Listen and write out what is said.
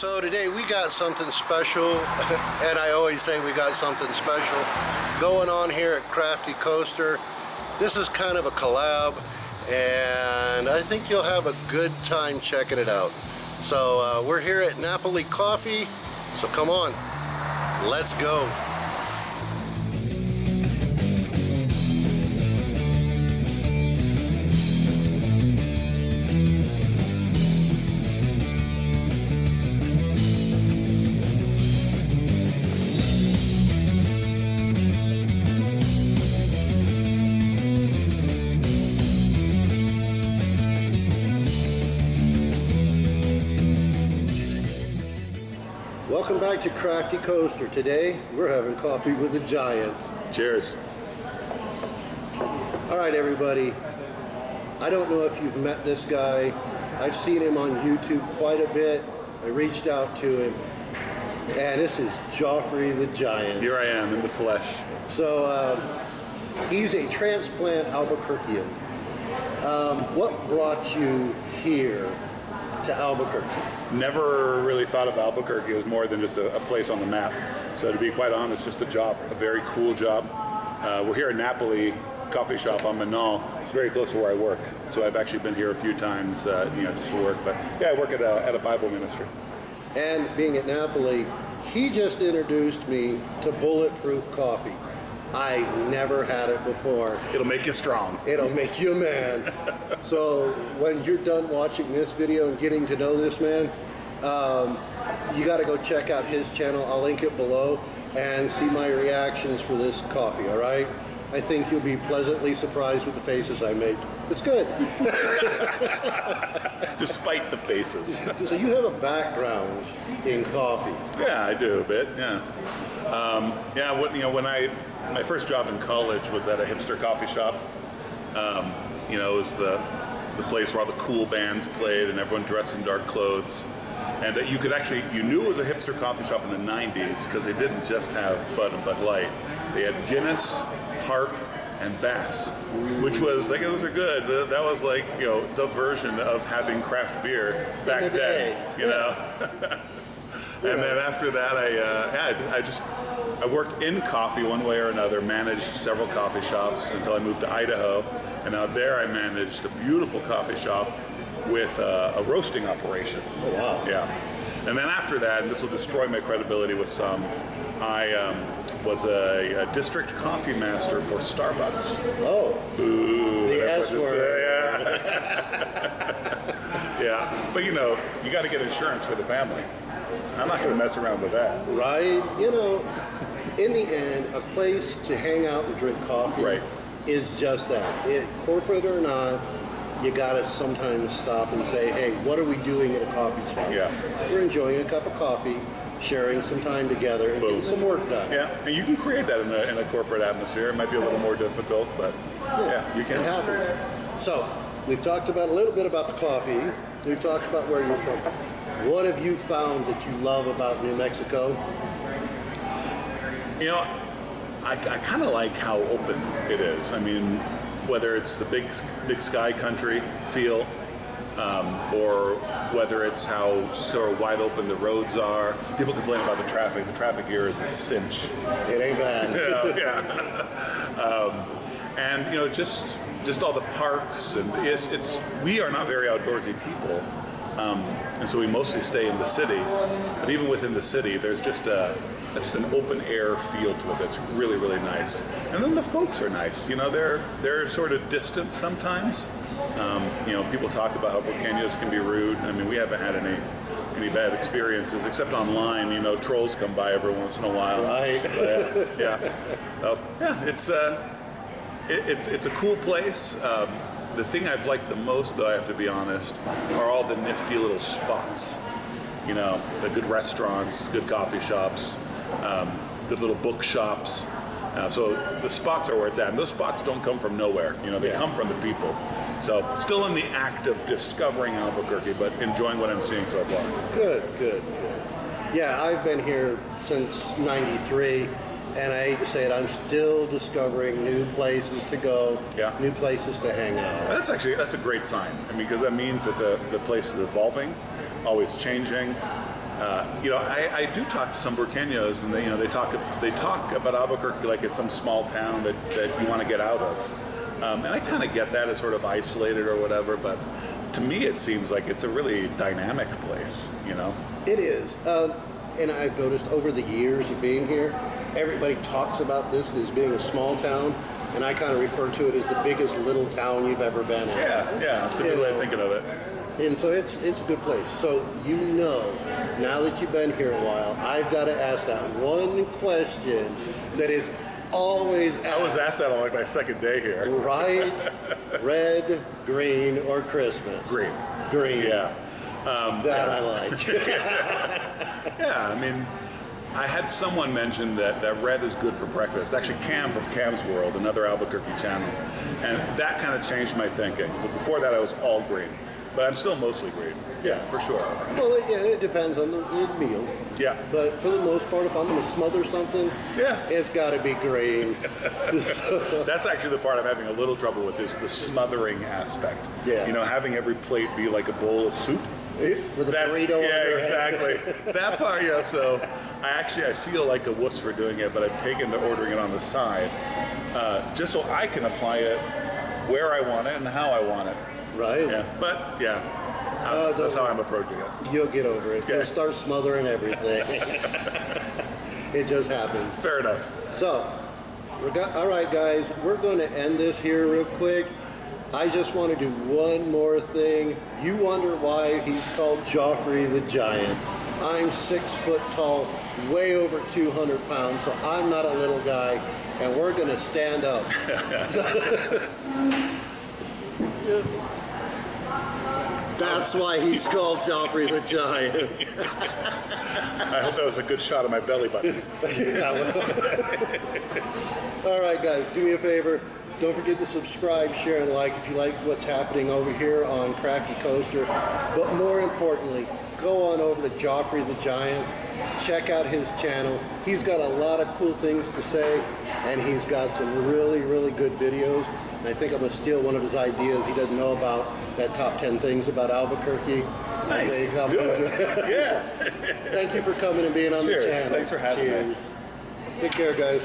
So today we got something special, and I always say we got something special going on here at Crafty Coaster. This is kind of a collab, and I think you'll have a good time checking it out. So we're here at Napoli Coffee, so come on, let's go. Welcome back to Crafty Coaster. Today we're having coffee with the Giant. Cheers. Alright everybody, I don't know if you've met this guy. I've seen him on YouTube quite a bit. I reached out to him, and this is Joffre the Giant. Here I am in the flesh. So he's a transplant Albuquerquean. What brought you here to Albuquerque? Never really thought of Albuquerque as more than just a place on the map. So to be quite honest, just a job, a very cool job. We're here at Napoli coffee shop on Menaul. It's very close to where I work. So I've actually been here a few times, just to work. But yeah, I work at a Bible ministry. And being at Napoli, he just introduced me to Bulletproof Coffee. I never had it before. It'll make you strong. It'll make you a man. So when you're done watching this video and getting to know this man, you got to go check out his channel. I'll link it below and see my reactions for this coffee, all right? I think you'll be pleasantly surprised with the faces I make. It's good. Despite the faces. So you have a background in coffee. Yeah, I do a bit, yeah. My first job in college was at a hipster coffee shop. It was the place where all the cool bands played and everyone dressed in dark clothes. And you knew it was a hipster coffee shop in the 90s because they didn't just have Bud and Bud Light. They had Guinness, Harp, and Bass, which was, like, those are good. That was like, the version of having craft beer back then, you know? And then after that, I worked in coffee one way or another, managed several coffee shops until I moved to Idaho. And out there I managed a beautiful coffee shop with a roasting operation. Oh, wow. Yeah. And then after that, and this will destroy my credibility with some, I was a district coffee master for Starbucks. Oh. Boo. The S word. Yeah. But you got to get insurance for the family. I'm not going to mess around with that. Right. In the end, a place to hang out and drink coffee is just that. Corporate or not, you got to sometimes stop and say, hey, what are we doing at a coffee shop? Yeah. We're enjoying a cup of coffee, sharing some time together, and getting some work done. Yeah, and you can create that in a corporate atmosphere. It might be a little more difficult, but yeah you can. It happens. So, we've talked about a little bit about the coffee. We've talked about where you're from. What have you found that you love about New Mexico? I kind of like how open it is. I mean, whether it's the big sky country feel, or whether it's how sort of wide open the roads are. People complain about the traffic. The traffic here is a cinch. It ain't bad. And just all the parks, and we are not very outdoorsy people. And so we mostly stay in the city, but even within the city, there's just an open air feel to it that's really, really nice. And then the folks are nice. They're sort of distant sometimes. People talk about how Volcanoes can be rude. I mean, we haven't had any bad experiences except online. Trolls come by every once in a while. Right. It's a cool place. The thing I've liked the most, though, I have to be honest, are all the nifty little spots. The good restaurants, good coffee shops, good little bookshops. So the spots are where it's at. And those spots don't come from nowhere. They come from the people. So still in the act of discovering Albuquerque, but enjoying what I'm seeing so far. Good. Yeah, I've been here since '93. And I hate to say it, I'm still discovering new places to go, new places to hang out. That's a great sign. I mean, because that means that the place is evolving, always changing. You know, I do talk to some Burqueños, and they talk about Albuquerque like it's some small town that you want to get out of, and I kind of get that as sort of isolated or whatever, but to me it seems like it's a really dynamic place. You know, it is, and I've noticed over the years of being here, everybody talks about this as being a small town, and I kind of refer to it as the biggest little town you've ever been in. Yeah, it's a good way of thinking of it. And so it's a good place. So now that you've been here a while, I've got to ask that one question that is always asked. I was asked that on like my second day here. Right? Red, green, or Christmas? Green. Green. Yeah. I like. Yeah, I mean, I had someone mention that red is good for breakfast. Actually, Cam from Cam's World, another Albuquerque channel. And that kind of changed my thinking. So before that, I was all green. But I'm still mostly green. Yeah. For sure. Well, it depends on the meal. Yeah. But for the most part, if I'm going to smother something, it's got to be green. That's actually the part I'm having a little trouble with, is the smothering aspect. Yeah. You know, having every plate be like a bowl of soup. With a burrito on Yeah, your exactly. head. That part, yeah. So I feel like a wuss for doing it, but I've taken to ordering it on the side, just so I can apply it where I want it and how I want it. Right. Yeah. But that's how I'm approaching it. You'll get over it. You'll start smothering everything. It just happens. Fair enough. So, all right, guys, we're going to end this here real quick. I just want to do one more thing. You wonder why he's called Joffre the Giant. I'm 6 foot tall, way over 200 pounds, so I'm not a little guy, and we're going to stand up. That's why he's called Joffre the Giant. I hope that was a good shot of my belly button. All right, guys, do me a favor. Don't forget to subscribe, share, and like if you like what's happening over here on Crafty Coaster. But more importantly, go on over to Joffre the Giant. Check out his channel. He's got a lot of cool things to say, and he's got some really, really good videos. And I think I'm going to steal one of his ideas. He doesn't know about that top 10 things about Albuquerque. Nice. Do it. Yeah. Thank you for coming and being on the channel. Thanks for having me. Take care, guys.